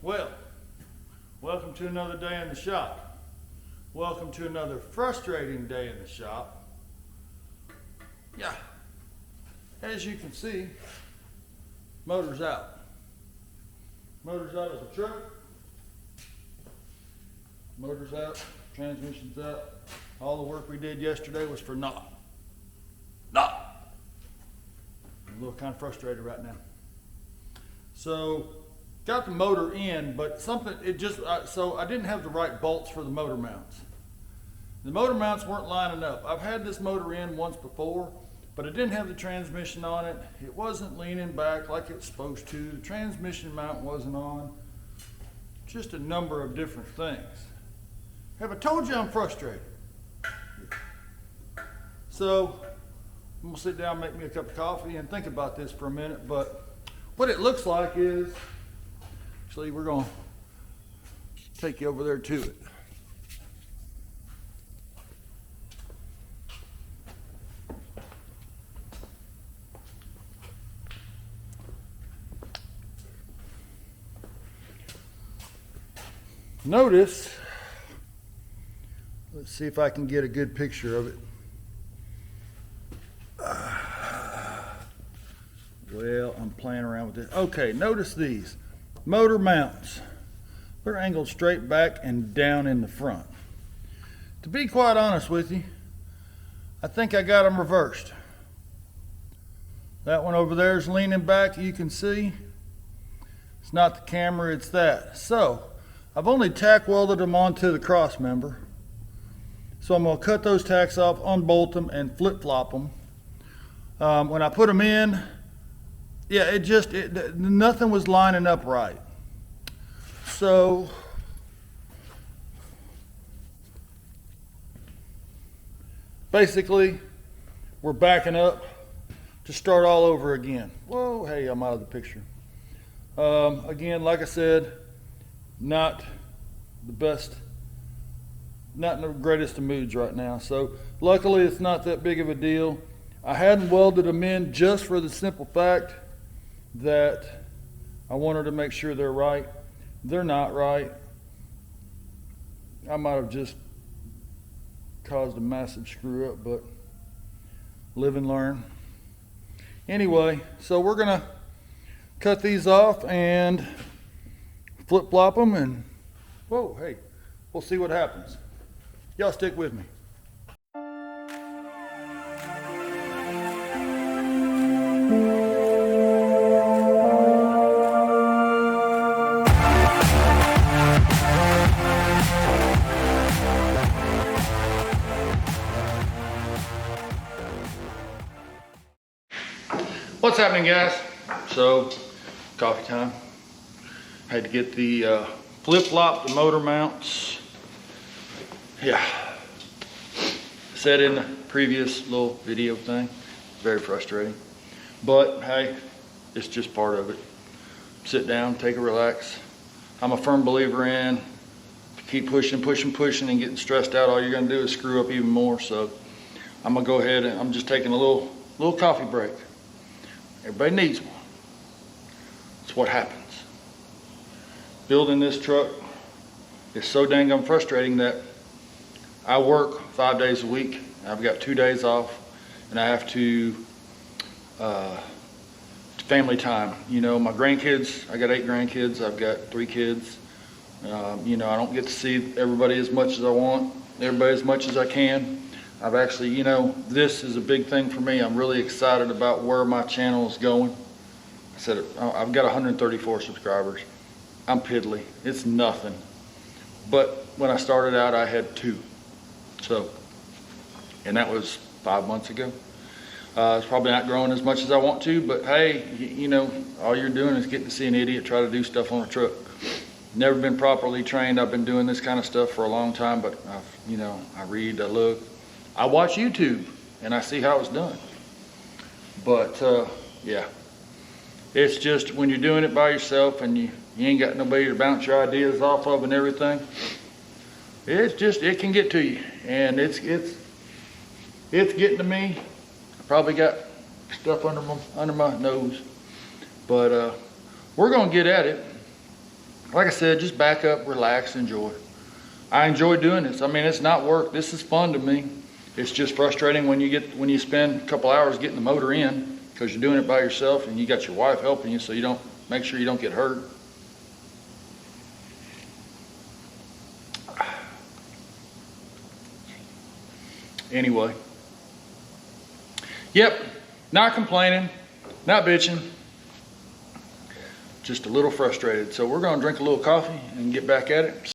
Well, welcome to another day in the shop. Welcome to another frustrating day in the shop. Yeah, as you can see, motor's out. Motor's out of the truck. Motor's out, transmission's out. All the work we did yesterday was for naught. Naught! I'm a little kind of frustrated right now. So, got the motor in, but something, so I didn't have the right bolts for the motor mounts. The motor mounts weren't lining up. I've had this motor in once before, but it didn't have the transmission on it. It wasn't leaning back like it's supposed to. The transmission mount wasn't on. Just a number of different things. Have I told you I'm frustrated? So, I'm gonna sit down, make me a cup of coffee, and think about this for a minute, but what it looks like is, actually we're gonna take you over there to it. Notice, let's see if I can get a good picture of it. Well, I'm playing around with this. Okay, notice these motor mounts. They're angled straight back and down in the front. To be quite honest with you, I think I got them reversed. That one over there is leaning back, you can see. It's not the camera, it's that. So, I've only tack welded them onto the cross member. So I'm going to cut those tacks off, unbolt them, and flip-flop them. When I put them in, yeah, nothing was lining up right. So, basically, we're backing up to start all over again. Whoa, hey, I'm out of the picture. Again, like I said, not the best, not in the greatest of moods right now. So luckily it's not that big of a deal. I hadn't welded them in just for the simple fact that I wanted to make sure they're right. They're not right. I might have just caused a massive screw up, but live and learn. Anyway, so we're gonna cut these off and flip-flop them, and whoa, hey, we'll see what happens. Y'all stick with me. What's happening, guys? So, coffee time. Had to get the flip-flop, the motor mounts. Yeah. Said in the previous little video thing, very frustrating. But hey, it's just part of it. Sit down, take a relax. I'm a firm believer in, if you keep pushing and getting stressed out, all you're gonna do is screw up even more. So I'm gonna go ahead and I'm just taking a little coffee break. Everybody needs one. It's what happens. Building this truck is so dang frustrating that I work 5 days a week. I've got 2 days off, and I have to family time. You know, my grandkids. I got 8 grandkids. I've got 3 kids. You know, I don't get to see everybody as much as I want. Everybody as much as I can. I've actually, you know, this is a big thing for me. I'm really excited about where my channel is going. I said I've got 134 subscribers. I'm piddly. It's nothing. But when I started out, I had 2. So, and that was 5 months ago. It's probably not growing as much as I want to, but hey, you know, all you're doing is getting to see an idiot try to do stuff on a truck. Never been properly trained. I've been doing this kind of stuff for a long time, but you know, I read, I look, I watch YouTube, and I see how it's done. But yeah, it's just when you're doing it by yourself and you ain't got nobody to bounce your ideas off of and everything, it can get to you, and it's getting to me. I probably got stuff under my nose, but we're gonna get at it. like I said, just back up, relax, enjoy. I enjoy doing this. I mean, it's not work. This is fun to me. It's just frustrating when you spend a couple hours getting the motor in because you're doing it by yourself and you got your wife helping you, so you don't make sure you don't get hurt. Anyway, yep, not complaining, not bitching, just a little frustrated. So we're going to drink a little coffee and get back at it.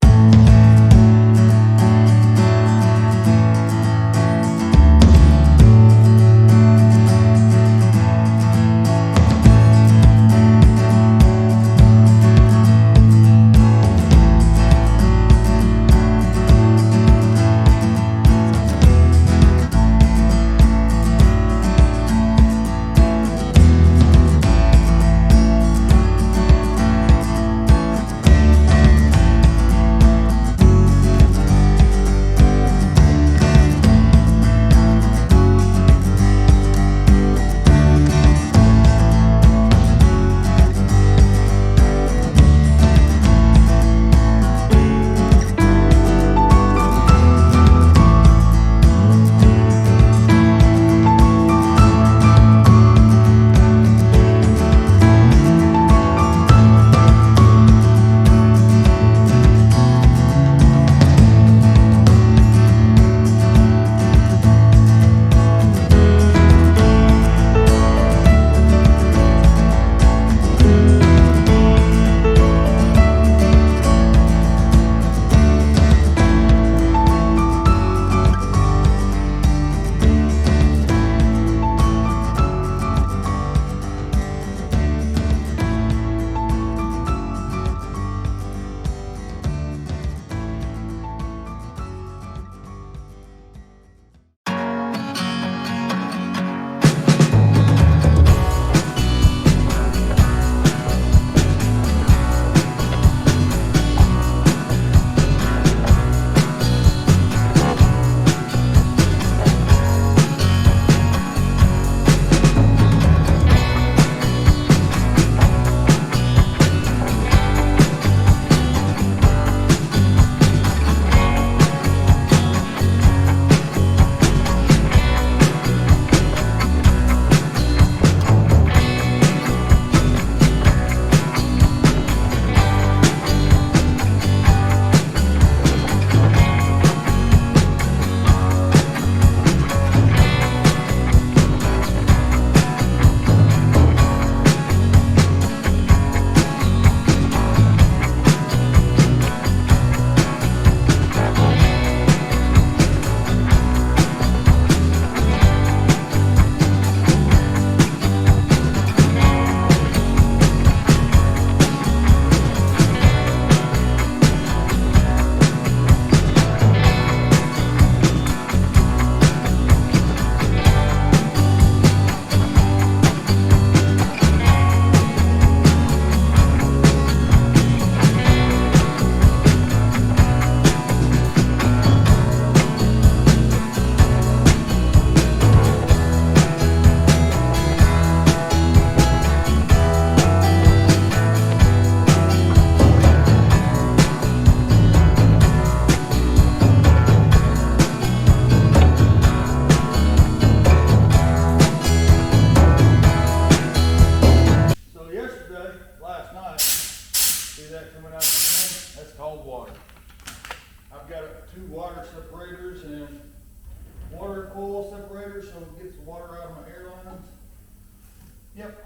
Yep,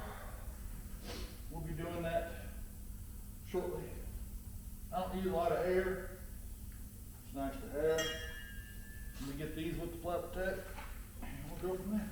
we'll be doing that shortly. I don't need a lot of air. It's nice to have. Let me get these with the flat protect, and we'll go from there.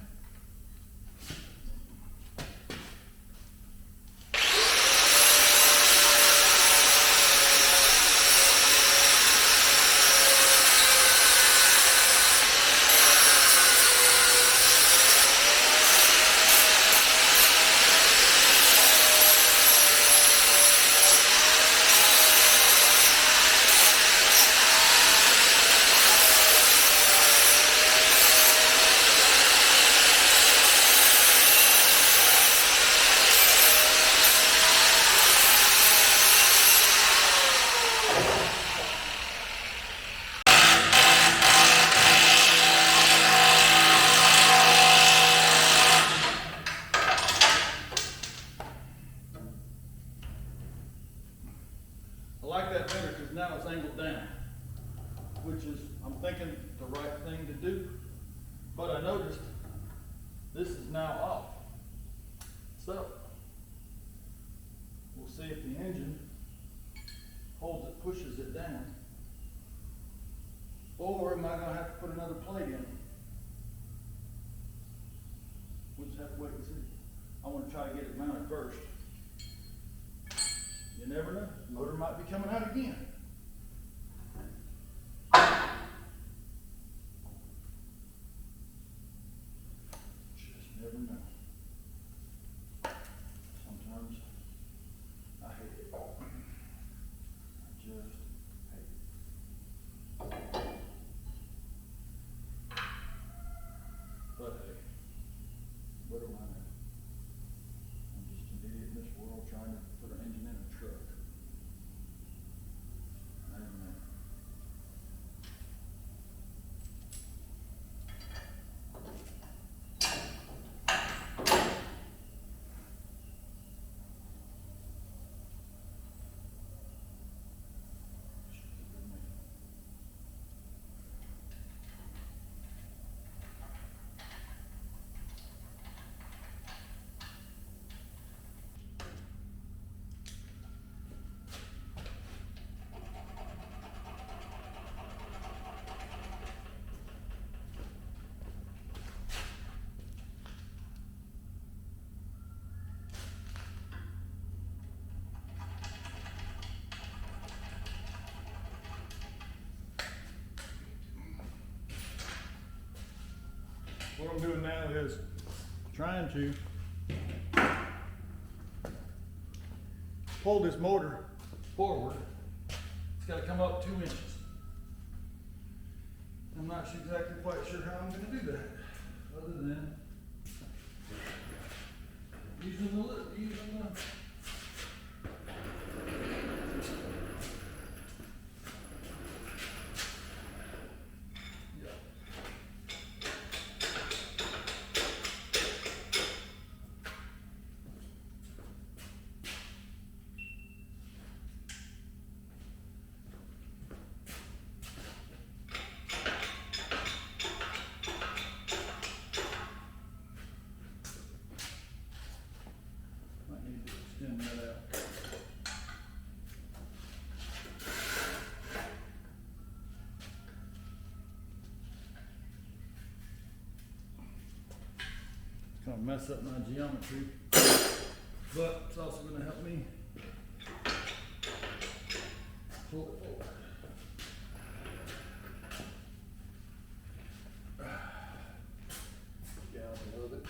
like that better because now it's angled down, which is, I'm thinking, the right thing to do. But I noticed this is now off. So, we'll see if the engine holds it, pushes it down. Or am I going to have to put another plate in? We'll just have to wait and see. I want to try to get it mounted first. You never know. The motor might be coming out again. Just never know. Sometimes I hate it. I just hate it. But hey, what do I know? I'm just an idiot in this world trying to put an engine in a truck. Amen. What I'm doing now is trying to pull this motor forward. It's got to come up 2 inches. I'm not exactly quite sure how I'm going to do that, other than using the extend that out. It's going to mess up my geometry, but it's also going to help me pull it forward. Down a little bit.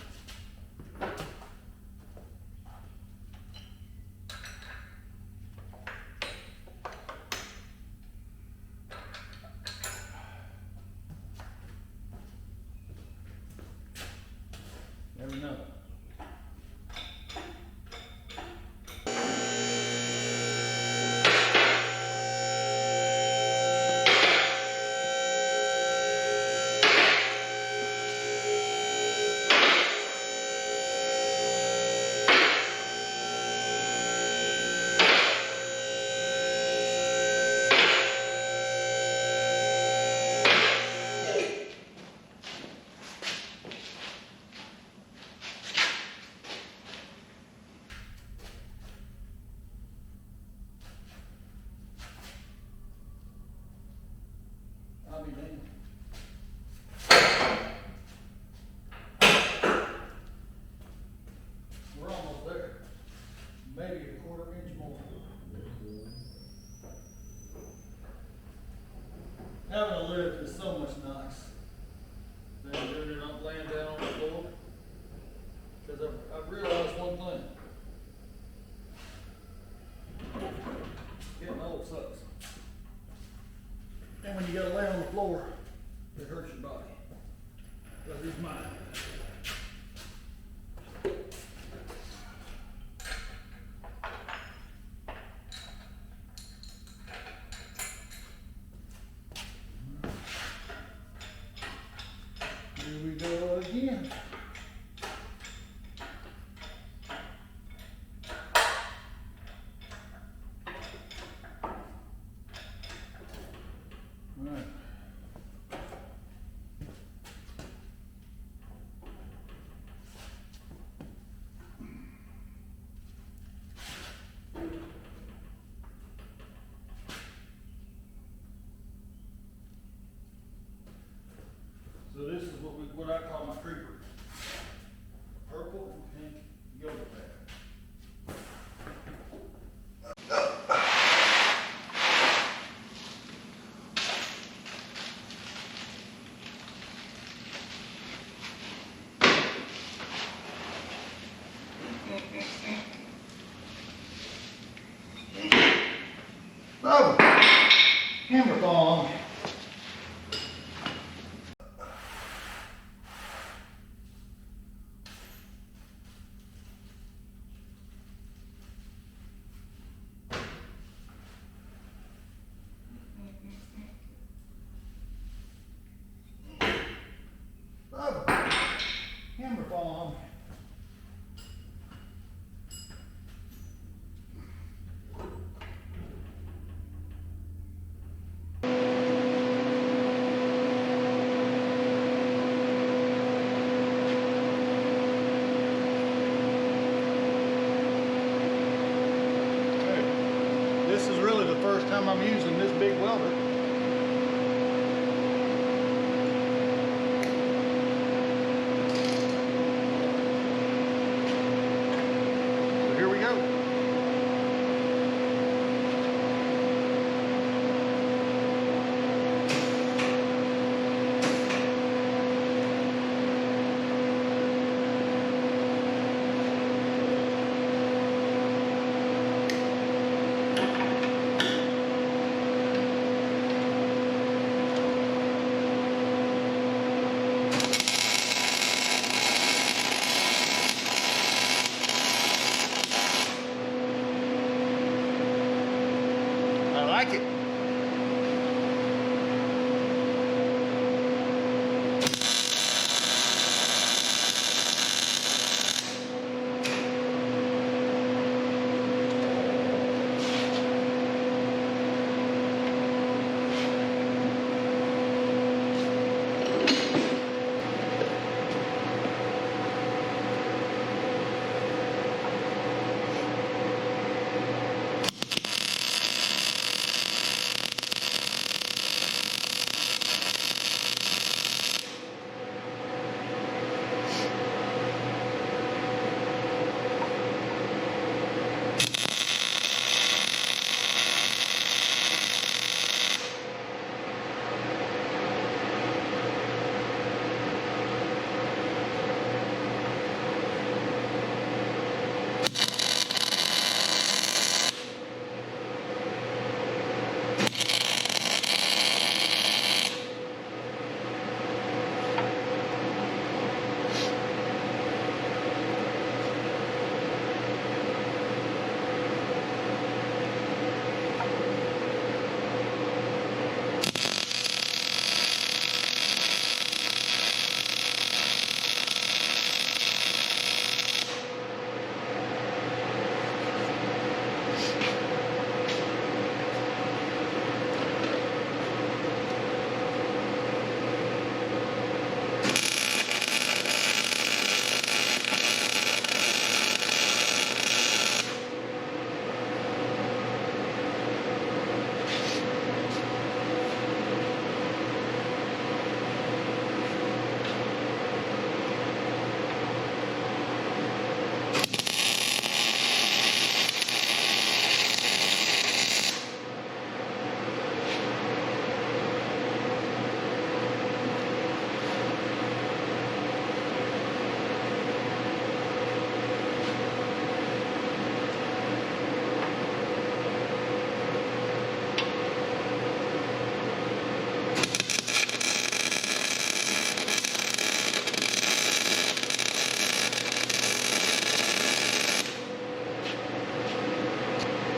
Never know. I'll be damned. We're almost there. Maybe a 1/4 inch more. Having a lift is so much nice than doing it up laying down on the floor. Because I've realized one thing. Getting old sucks. And when you gotta lay on the floor, it hurts your body. That is mine. Here we go again. hammer thong. Hammer thong. This is really the first time I'm using this big welder. So here we go. I like it.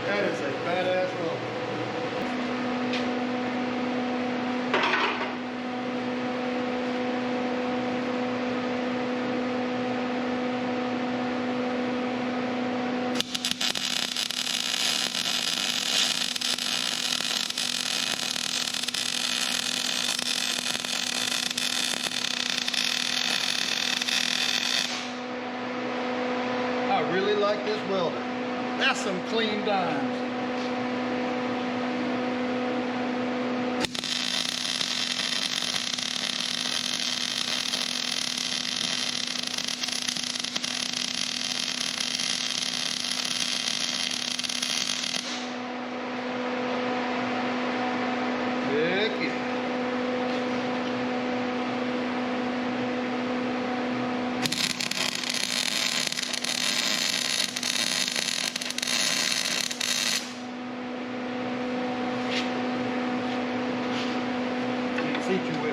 That is a badass rope. I really like this welder. That's some clean dimes. Heck yeah. C2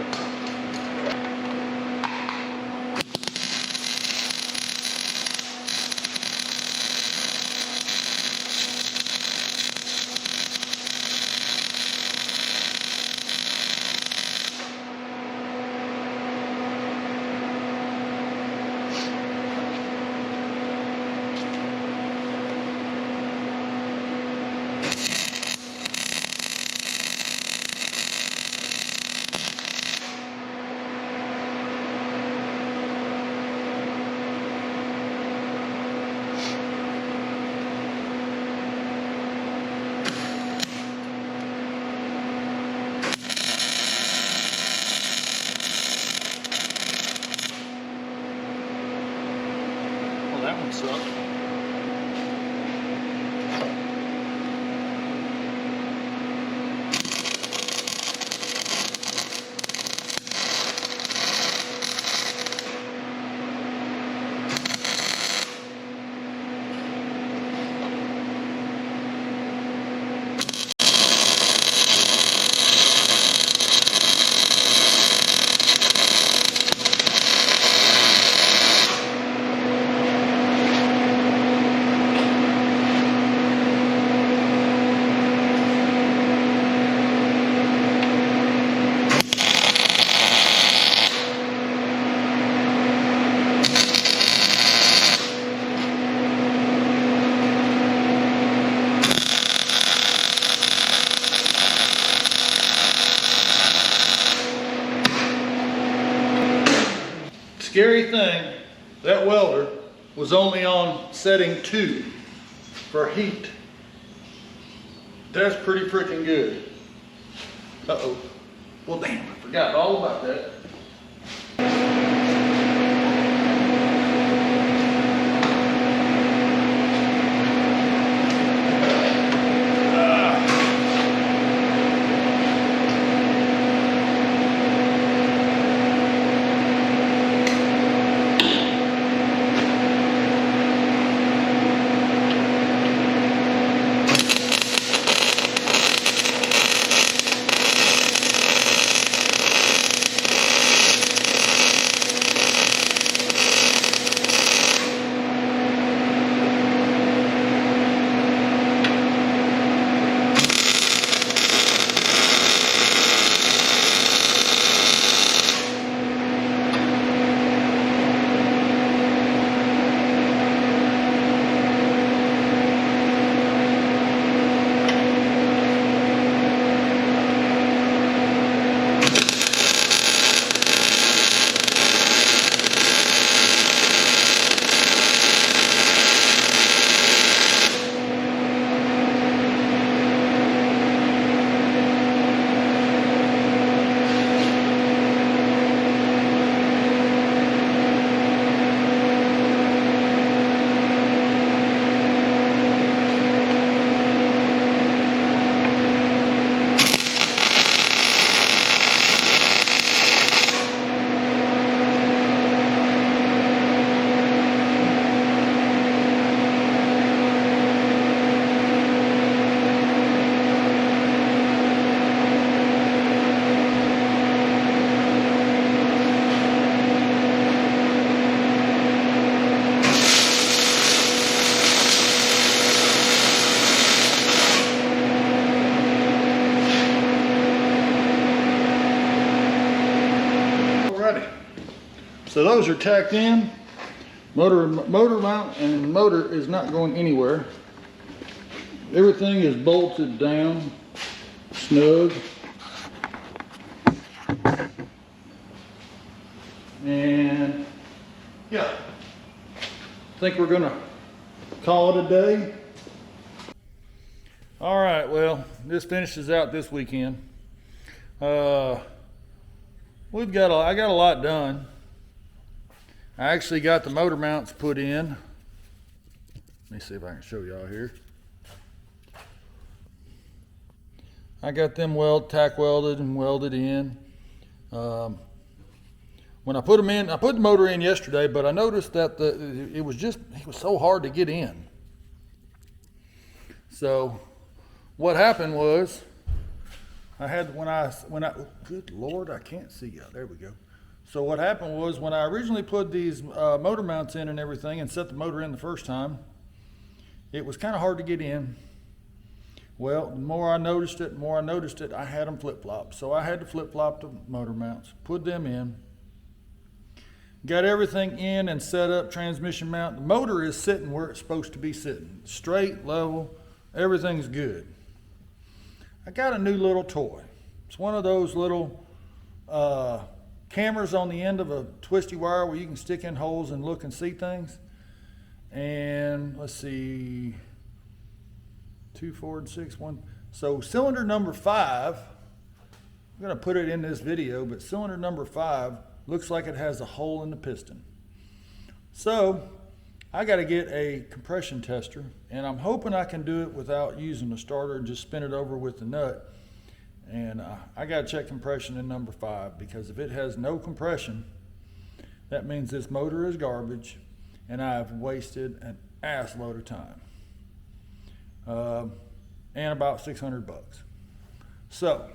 That one sucked. Scary thing, that welder was only on setting 2 for heat. That's pretty freaking good. Uh-oh. Well, damn, I forgot all about that. So those are tacked in. Motor mount and motor is not going anywhere. Everything is bolted down, snug. And yeah, I think we're gonna call it a day. All right, well, this finishes out this weekend. I got a lot done. I actually got the motor mounts put in. Let me see if I can show y'all here. I got them tack welded and welded in. When I put them in, I put the motor in yesterday, but I noticed that it was so hard to get in. So what happened was I had, good Lord, I can't see you. There we go. So what happened was when I originally put these motor mounts in and everything and set the motor in the first time, it was kind of hard to get in. Well, the more I noticed it, I had them flip-flop. So I had to flip-flop the motor mounts, put them in, got everything in and set up, transmission mount. The motor is sitting where it's supposed to be sitting, straight, level, everything's good. I got a new little toy. It's one of those little cameras on the end of a twisty wire where you can stick in holes and look and see things. And let's see, 2, 4, and 6, 1. So cylinder number 5, I'm gonna put it in this video, but cylinder number 5 looks like it has a hole in the piston. So I gotta get a compression tester, and I'm hoping I can do it without using the starter and just spin it over with the nut. And I gotta check compression in number 5, because if it has no compression, that means this motor is garbage and I've wasted an ass load of time. And about 600 bucks. So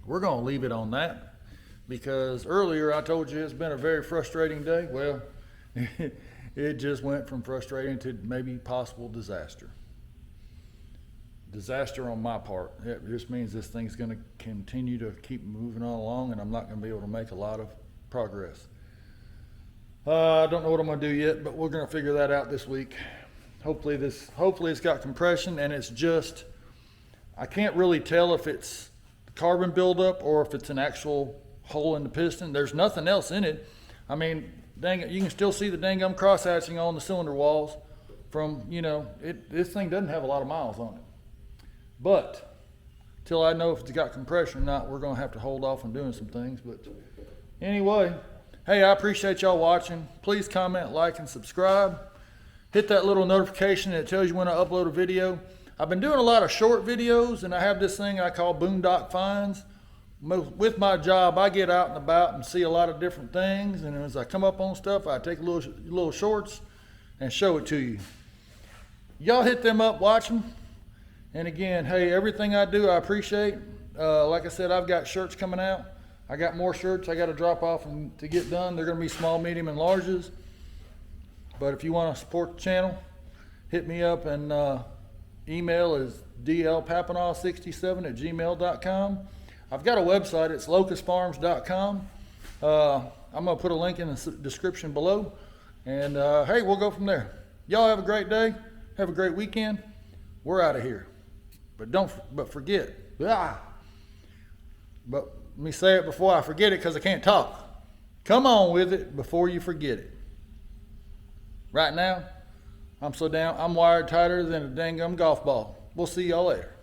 we're gonna leave it on that, because earlier I told you it's been a very frustrating day. Well, it just went from frustrating to maybe possible disaster. Disaster on my part. It just means this thing's gonna continue to keep moving on along, and I'm not gonna be able to make a lot of progress. I don't know what I'm gonna do yet, but we're gonna figure that out this week. Hopefully it's got compression, and it's just, I can't really tell if it's carbon buildup or if it's an actual hole in the piston. There's nothing else in it. I mean, dang it, you can still see the dang gum cross hatching on the cylinder walls from, this thing doesn't have a lot of miles on it. But till I know if it's got compression or not, we're gonna have to hold off on doing some things. But anyway, hey, I appreciate y'all watching. Please comment, like, and subscribe. Hit that little notification that tells you when I upload a video. I've been doing a lot of short videos, and I have this thing I call Boondock Finds. With my job, I get out and about and see a lot of different things, and as I come up on stuff, I take little shorts and show it to you. Y'all hit them up, watch them. And again, hey, everything I do, I appreciate. Like I said, I've got shirts coming out. I got more shirts I got to drop off and to get done. They're going to be small, medium, and larges. But if you want to support the channel, hit me up, and email is dlpapineau67@gmail.com. I've got a website. It's locustfarms.com. I'm going to put a link in the description below. And hey, we'll go from there. Y'all have a great day. Have a great weekend. We're out of here. But forget. But let me say it before I forget it, because I can't talk. Come on with it before you forget it. Right now, I'm wired tighter than a dang gum golf ball. We'll see y'all later.